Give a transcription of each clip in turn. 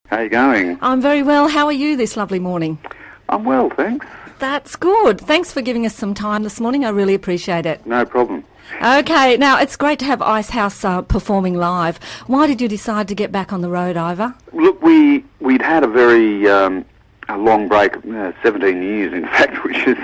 How are you going? I'm very well. How are you this lovely morning? I'm well, thanks. That's good. Thanks for giving us some time this morning. I really appreciate it. No problem. Okay, now it's great to have Icehouse performing live. Why did you decide to get back on the road, Iva? Look, we'd had a very a long break, 17 years in fact, which is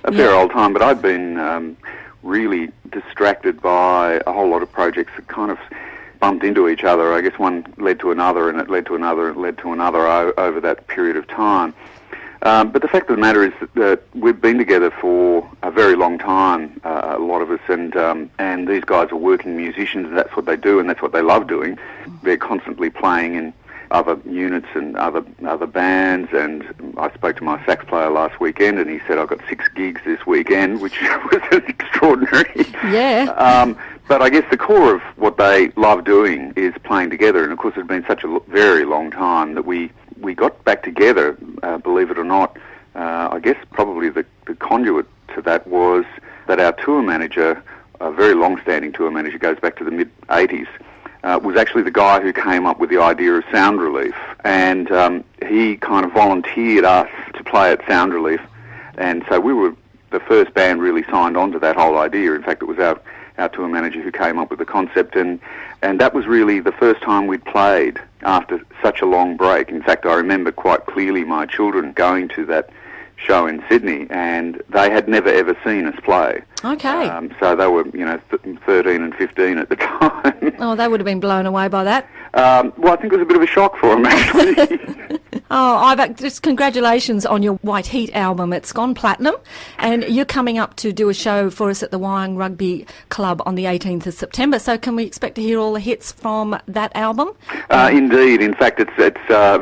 a fair old time, but I'd been really distracted by a whole lot of projects that kind of bumped into each other. I guess one led to another, and it led to another, and it led to another over that period of time. But the fact of the matter is that we've been together for a very long time, a lot of us, and these guys are working musicians, and that's what they do, and that's what they love doing. They're constantly playing in other units and other bands, and I spoke to my sax player last weekend, and he said, I've got 6 gigs this weekend, which was extraordinary. Yeah. But I guess the core of what they love doing is playing together, and of course it's been such a very long time that we got back together, believe it or not. I guess probably the conduit to that was that our tour manager, a very long-standing tour manager, goes back to the mid-'80s, was actually the guy who came up with the idea of Sound Relief, and he kind of volunteered us to play at Sound Relief, and so we were the first band really signed on to that whole idea. In fact, it was our tour manager who came up with the concept, and that was really the first time we'd played after such a long break. In fact, I remember quite clearly my children going to that show in Sydney, and they had never ever seen us play. Okay. So they were, 13 and 15 at the time. Oh, they would have been blown away by that. Well, I think it was a bit of a shock for them, actually. Oh, Iva, just congratulations on your White Heat album. It's gone platinum, and you're coming up to do a show for us at the Wyong Rugby Club on the 18th of September. So can we expect to hear all the hits from that album? Indeed. In fact, it's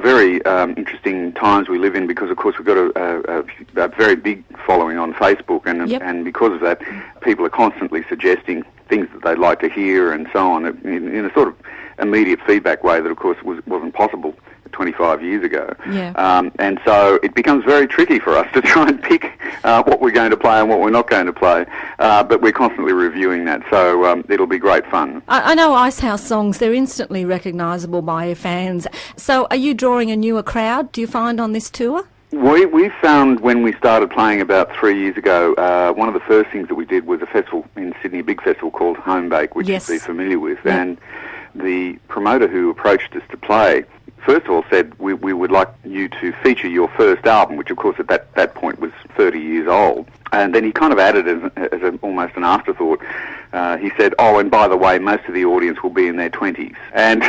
very interesting times we live in, because, of course, we've got a very big following on Facebook, and because of that, people are constantly suggesting things that they'd like to hear and so on, in a sort of immediate feedback way that, of course, wasn't possible 25 years ago. Yeah. And so it becomes very tricky for us to try and pick what we're going to play and what we're not going to play, but we're constantly reviewing that, so it'll be great fun. I know Icehouse songs, they're instantly recognisable by your fans. So are you drawing a newer crowd, do you find, on this tour? We found when we started playing about 3 years ago, one of the first things that we did was a festival in Sydney, a big festival called Home Bake, which you'd be familiar with, and the promoter who approached us to play first of all said, we would like you to feature your first album, which of course at that point was 30 years old. And then he kind of added as almost an afterthought, he said, oh, and by the way, most of the audience will be in their 20s. And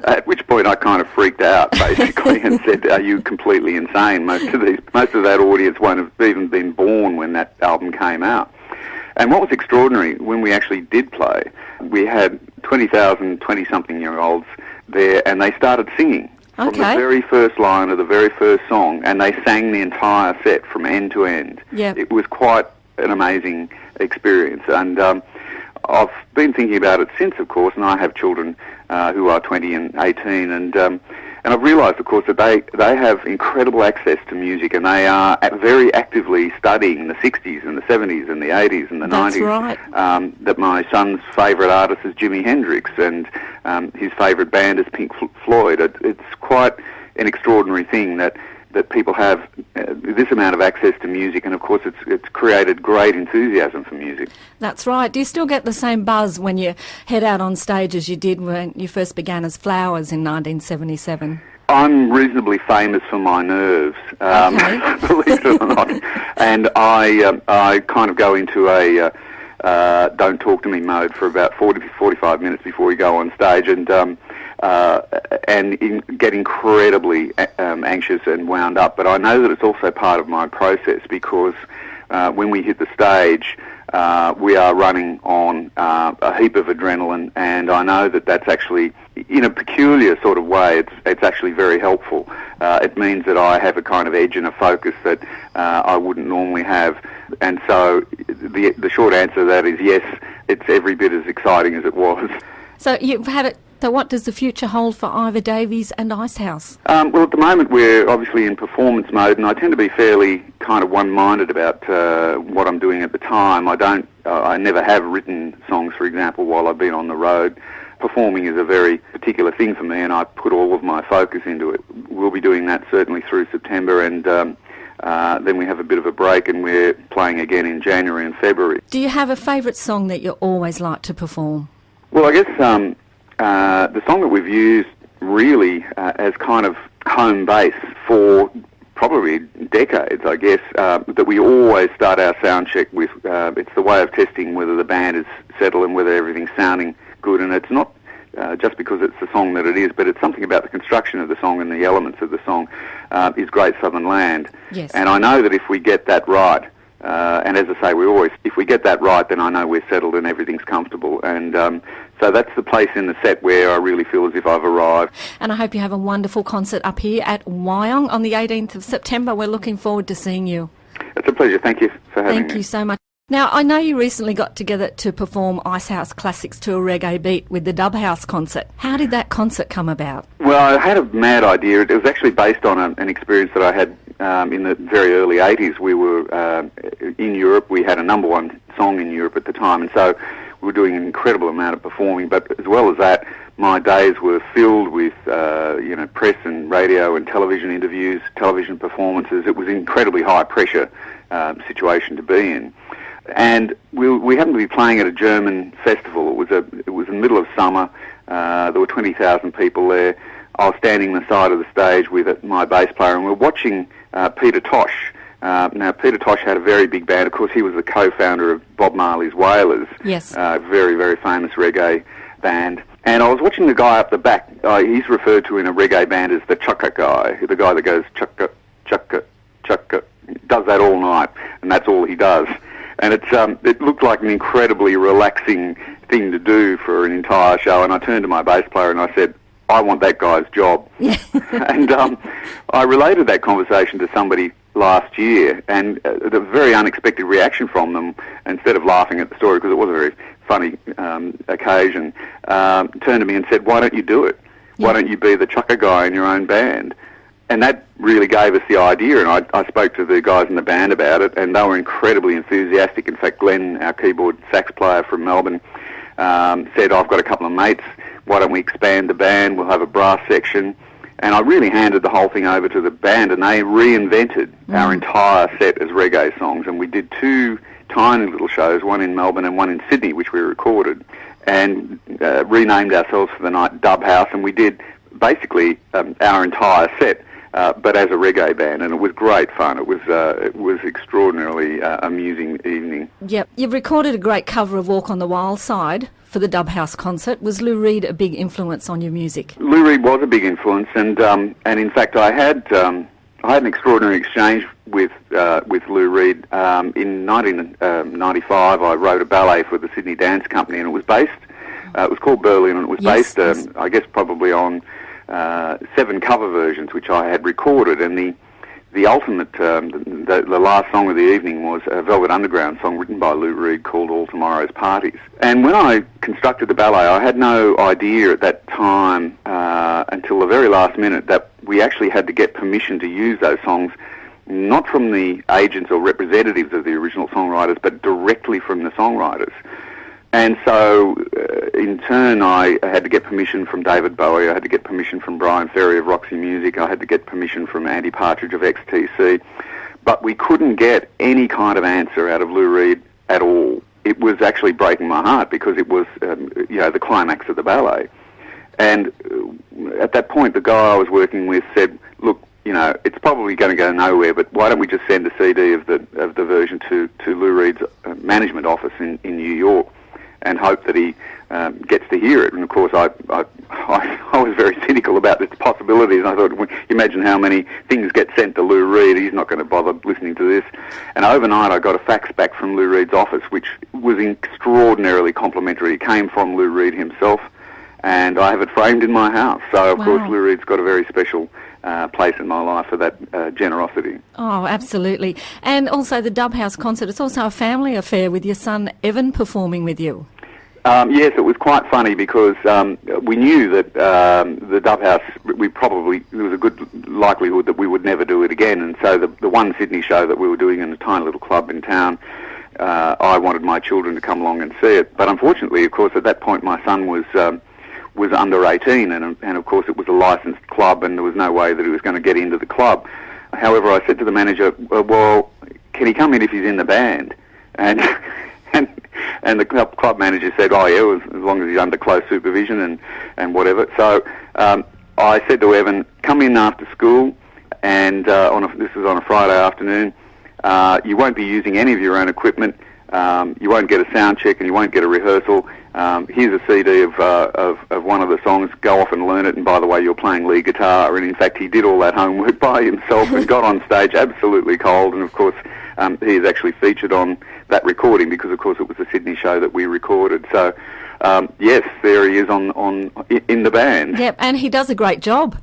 at which point I kind of freaked out, basically, and said, are you completely insane? Most of that audience won't have even been born when that album came out. And what was extraordinary, when we actually did play, we had 20,000 20-something-year-olds there, and they started singing from the very first line of the very first song, and they sang the entire set from end to end. Yep. It was quite an amazing experience, and I've been thinking about it since, of course, and I have children who are 20 and 18, and I've realised, of course, that they have incredible access to music, and they are very actively studying the 60s and the 70s and the 80s and the 90s. That's right. That my son's favourite artist is Jimi Hendrix, and his favourite band is Pink Floyd. It's quite an extraordinary thing that people have this amount of access to music, and of course it's created great enthusiasm for music. That's right. Do you still get the same buzz when you head out on stage as you did when you first began as Flowers in 1977? I'm reasonably famous for my nerves, believe it or not, and I kind of go into a don't talk to me mode for about 40 to 45 minutes before we go on stage, and get incredibly anxious and wound up. But I know that it's also part of my process, because when we hit the stage, we are running on a heap of adrenaline, and I know that that's actually, in a peculiar sort of way, it's actually very helpful. It means that I have a kind of edge and a focus that I wouldn't normally have. And so the short answer to that is yes, it's every bit as exciting as it was. So you've had it. So what does the future hold for Iva Davies and Icehouse? Well, at the moment we're obviously in performance mode, and I tend to be fairly kind of one-minded about what I'm doing at the time. I never have written songs, for example, while I've been on the road. performing is a very particular thing for me, and I put all of my focus into it. We'll be doing that certainly through September, and then we have a bit of a break, and we're playing again in January and February. Do you have a favourite song that you always like to perform? Well, I guess the song that we've used really as kind of home base for probably decades, I guess, that we always start our sound check with. It's the way of testing whether the band is settled and whether everything's sounding good, and it's not just because it's the song that it is, but it's something about the construction of the song and the elements of the song is Great Southern Land. Yes. And I know that if we get that right, and as I say, if we get that right, then I know we're settled and everything's comfortable. And so that's the place in the set where I really feel as if I've arrived. And I hope you have a wonderful concert up here at Wyong on the 18th of September. We're looking forward to seeing you. It's a pleasure. Thank you for having me. Thank you so much. Now, I know you recently got together to perform Icehouse Classics to a reggae beat with the Dub House concert. How did that concert come about? Well, I had a mad idea. It was actually based on an experience that I had in the very early 80s. We were in Europe. We had a number one song in Europe at the time, and so we were doing an incredible amount of performing. But as well as that, my days were filled with press and radio and television interviews, television performances. It was an incredibly high pressure situation to be in. And we happened to be playing at a German festival. It was in the middle of summer. There were 20,000 people there. I was standing on the side of the stage with my bass player, and we were watching Peter Tosh. Now, Peter Tosh had a very big band. Of course, he was the co-founder of Bob Marley's Wailers. Yes. Very, very famous reggae band. And I was watching the guy up the back. He's referred to in a reggae band as the chukka guy, the guy that goes chukka, chukka, chukka. Does that all night, and that's all he does. And it looked like an incredibly relaxing thing to do for an entire show. And I turned to my bass player and I said, I want that guy's job. And I related that conversation to somebody last year, and the very unexpected reaction from them, instead of laughing at the story, because it was a very funny occasion, turned to me and said, why don't you do it? Why don't you be the chukka guy in your own band? And that really gave us the idea, and I spoke to the guys in the band about it, and they were incredibly enthusiastic. In fact, Glenn, our keyboard sax player from Melbourne, said, I've got a couple of mates, why don't we expand the band, we'll have a brass section. And I really handed the whole thing over to the band, and they reinvented our entire set as reggae songs, and we did two tiny little shows, one in Melbourne and one in Sydney, which we recorded, and renamed ourselves for the night Dub House, and we did basically our entire set, but as a reggae band, and it was great fun. It was extraordinarily amusing evening. Yep. You've recorded a great cover of Walk on the Wild Side for the Dub House concert. Was Lou Reed a big influence on your music? Lou Reed was a big influence, and in fact I had an extraordinary exchange with Lou Reed. In 1995 I wrote a ballet for the Sydney Dance Company, and it was based, it was called Berlin, and it was based, I guess, probably on 7 cover versions which I had recorded, and the ultimate, the last song of the evening was a Velvet Underground song written by Lou Reed called All Tomorrow's Parties. And when I constructed the ballet, I had no idea at that time, until the very last minute, that we actually had to get permission to use those songs, not from the agents or representatives of the original songwriters, but directly from the songwriters. And so, in turn, I had to get permission from David Bowie, I had to get permission from Brian Ferry of Roxy Music, I had to get permission from Andy Partridge of XTC, but we couldn't get any kind of answer out of Lou Reed at all. It was actually breaking my heart, because it was, the climax of the ballet. And at that point, the guy I was working with said, look, it's probably going to go nowhere, but why don't we just send a CD of the version to Lou Reed's management office in New York, and hope that he gets to hear it. And of course, I was very cynical about its possibilities. I thought, imagine how many things get sent to Lou Reed. He's not going to bother listening to this. And overnight, I got a fax back from Lou Reed's office, which was extraordinarily complimentary. It came from Lou Reed himself, and I have it framed in my house. So, of course, Lou Reed's got a very special place in my life for that generosity. Oh, absolutely. And also the Dub House concert, it's also a family affair with your son Evan performing with you. Yes, it was quite funny, because we knew that the Dub House, there was a good likelihood that we would never do it again, and so the one Sydney show that we were doing in a tiny little club in town, I wanted my children to come along and see it. But unfortunately, of course, at that point my son was was under 18, and of course it was a licensed club, and there was no way that he was going to get into the club. However, I said to the manager, well, can he come in if he's in the band? And and the club manager said, oh yeah, as long as he's under close supervision and whatever. So I said to Evan, come in after school, and this was on a Friday afternoon. You won't be using any of your own equipment. You won't get a sound check, and you won't get a rehearsal. Here's a CD of one of the songs. Go off and learn it. And by the way, you're playing lead guitar. And in fact, he did all that homework by himself and got on stage absolutely cold. And of course, he is actually featured on that recording because, of course, it was the Sydney show that we recorded. So, yes, there he is in the band. Yep, and he does a great job.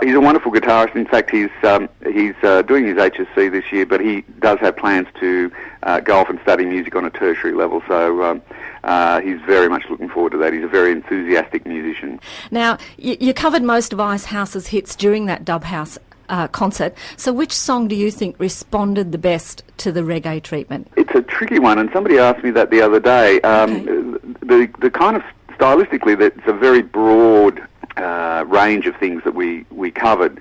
He's a wonderful guitarist. In fact, he's doing his HSC this year, but he does have plans to go off and study music on a tertiary level. So he's very much looking forward to that. He's a very enthusiastic musician. Now, you covered most of Icehouse's hits during that Dub House concert. So which song do you think responded the best to the reggae treatment? It's a tricky one, and somebody asked me that the other day. The kind of stylistically, that's a very broad range of things that we covered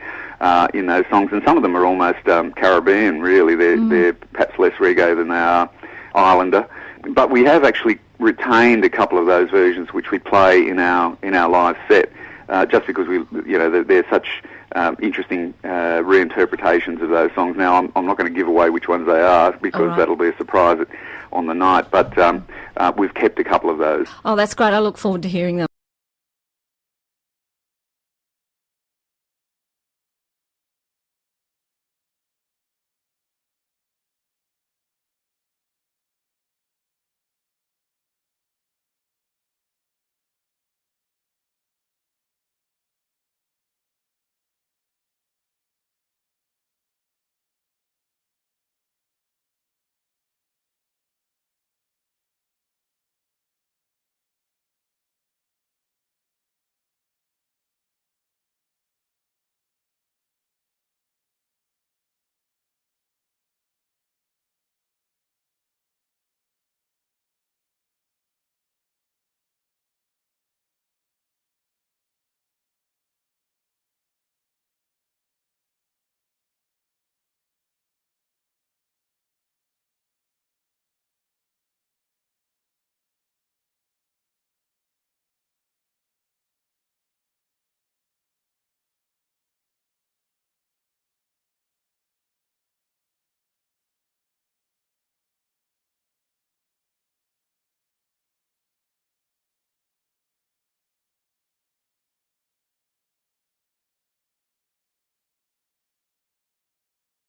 in those songs, and some of them are almost Caribbean, really. They're perhaps less reggae than they are Islander. But we have actually retained a couple of those versions which we play in our live set, just because they're such interesting reinterpretations of those songs. Now, I'm not going to give away which ones they are because that'll be a surprise on the night, but we've kept a couple of those. Oh, that's great. I look forward to hearing them.